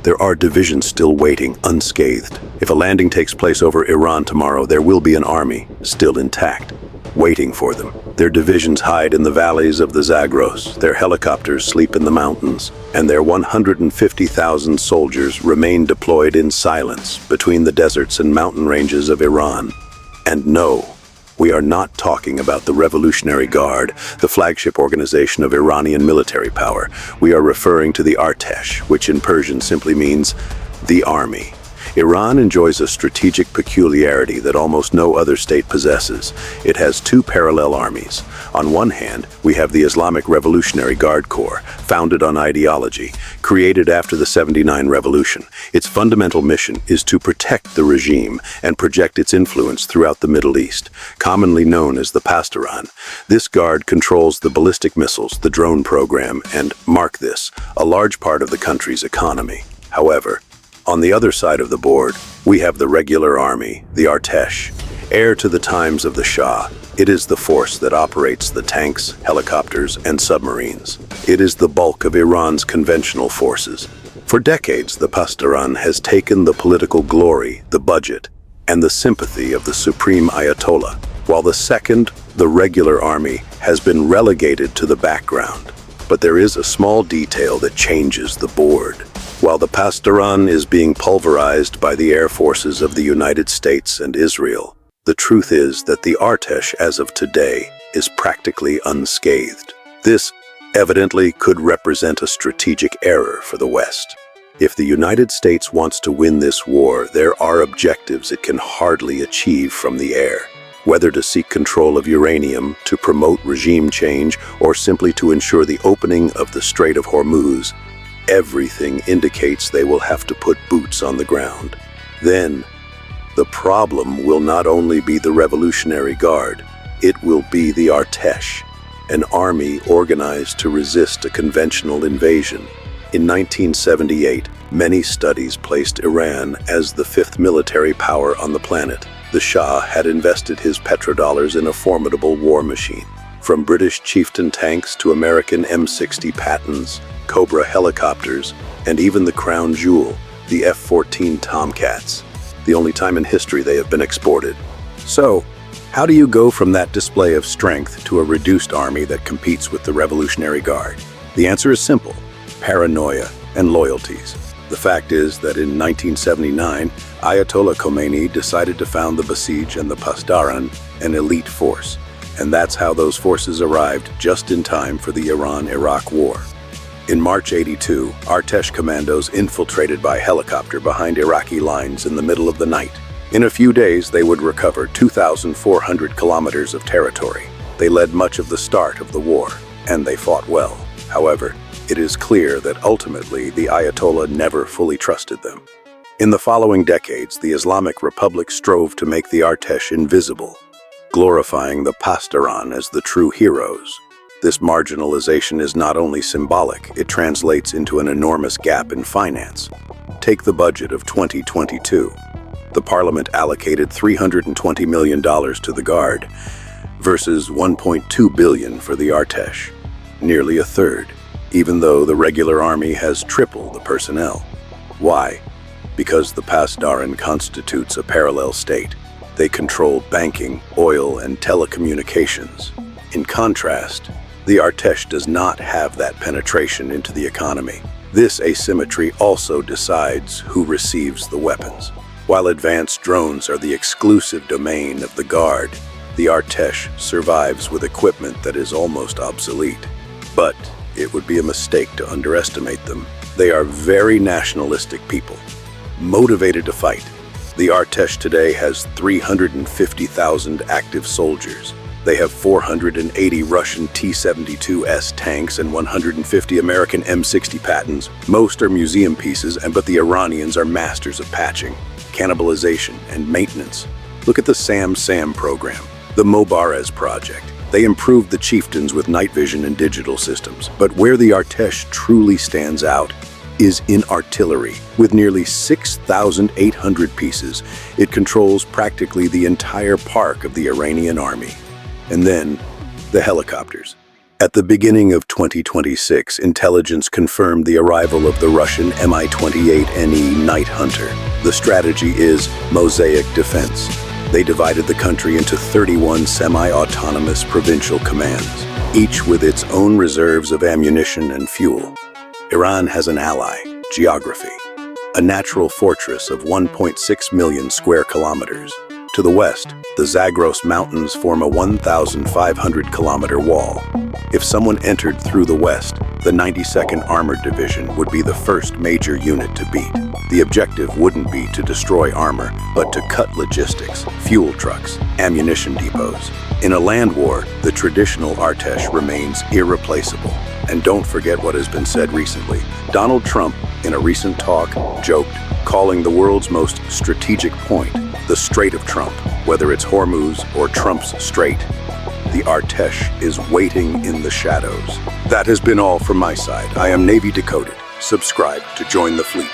there are divisions still waiting, unscathed. If a landing takes place over Iran tomorrow, there will be an army, still intact, waiting for them. Their divisions hide in the valleys of the Zagros, their helicopters sleep in the mountains, and their 150,000 soldiers remain deployed in silence between the deserts and mountain ranges of Iran. And no, we are not talking about the Revolutionary Guard, the flagship organization of Iranian military power. We are referring to the Artesh, which in Persian simply means the army. Iran enjoys a strategic peculiarity that almost no other state possesses. It has two parallel armies. On one hand, we have the Islamic Revolutionary Guard Corps, founded on ideology, created after the '79 revolution. Its fundamental mission is to protect the regime and project its influence throughout the Middle East, commonly known as the Pasdaran. This guard controls the ballistic missiles, the drone program, and, mark this, a large part of the country's economy. However, on the other side of the board, we have the regular army, the Artesh. Heir to the times of the Shah, it is the force that operates the tanks, helicopters, and submarines. It is the bulk of Iran's conventional forces. For decades, the Pasdaran has taken the political glory, the budget, and the sympathy of the supreme Ayatollah, while the second, the regular army, has been relegated to the background. But there is a small detail that changes the board. While the Pasdaran is being pulverized by the air forces of the United States and Israel, the truth is that the Artesh, as of today, is practically unscathed. This, evidently, could represent a strategic error for the West. If the United States wants to win this war, there are objectives it can hardly achieve from the air. Whether to seek control of uranium, to promote regime change, or simply to ensure the opening of the Strait of Hormuz, everything indicates they will have to put boots on the ground. Then, the problem will not only be the Revolutionary Guard, it will be the Artesh, an army organized to resist a conventional invasion. In 1978, many studies placed Iran as the fifth military power on the planet. The Shah had invested his petrodollars in a formidable war machine. From British Chieftain tanks to American M60 Pattons, Cobra helicopters, and even the crown jewel, the F-14 Tomcats, the only time in history they have been exported. So, how do you go from that display of strength to a reduced army that competes with the Revolutionary Guard? The answer is simple: paranoia and loyalties. The fact is that in 1979, Ayatollah Khomeini decided to found the Basij and the Pasdaran, an elite force. And that's how those forces arrived just in time for the Iran-Iraq War. In March '82, Artesh commandos infiltrated by helicopter behind Iraqi lines in the middle of the night. In a few days, they would recover 2,400 kilometers of territory. They led much of the start of the war, and they fought well. However, it is clear that ultimately the Ayatollah never fully trusted them. In the following decades, the Islamic Republic strove to make the Artesh invisible, glorifying the Pasdaran as the true heroes. This marginalization is not only symbolic, it translates into an enormous gap in finance. Take the budget of 2022. The parliament allocated $320 million to the Guard versus $1.2 billion for the Artesh, nearly a third, even though the regular army has triple the personnel. Why? Because the Pasdaran constitutes a parallel state. They control banking, oil, and telecommunications. In contrast, the Artesh does not have that penetration into the economy. This asymmetry also decides who receives the weapons. While advanced drones are the exclusive domain of the Guard, the Artesh survives with equipment that is almost obsolete. But it would be a mistake to underestimate them. They are very nationalistic people, motivated to fight. The Artesh today has 350,000 active soldiers. They have 480 Russian T-72S tanks and 150 American M60 Pattons. Most are museum pieces, but the Iranians are masters of patching, cannibalization, and maintenance. Look at the SAM program, the Mobarez project. They improved the chieftains with night vision and digital systems. But where the Artesh truly stands out is in artillery. With nearly 6,800 pieces, it controls practically the entire park of the Iranian army. And then, the helicopters. At the beginning of 2026, intelligence confirmed the arrival of the Russian Mi-28NE Night Hunter. The strategy is Mosaic Defense. They divided the country into 31 semi-autonomous provincial commands, each with its own reserves of ammunition and fuel. Iran has an ally, geography, a natural fortress of 1.6 million square kilometers. To the west, the Zagros Mountains form a 1,500-kilometer wall. If someone entered through the west, the 92nd Armored Division would be the first major unit to beat. The objective wouldn't be to destroy armor, but to cut logistics, fuel trucks, ammunition depots. In a land war, the traditional Artesh remains irreplaceable. And don't forget what has been said recently. Donald Trump, in a recent talk, joked, calling the world's most strategic point the Strait of Trump. Whether it's Hormuz or Trump's Strait, the Artesh is waiting in the shadows. That has been all from my side. I am Navy Decoded. Subscribe to join the fleet.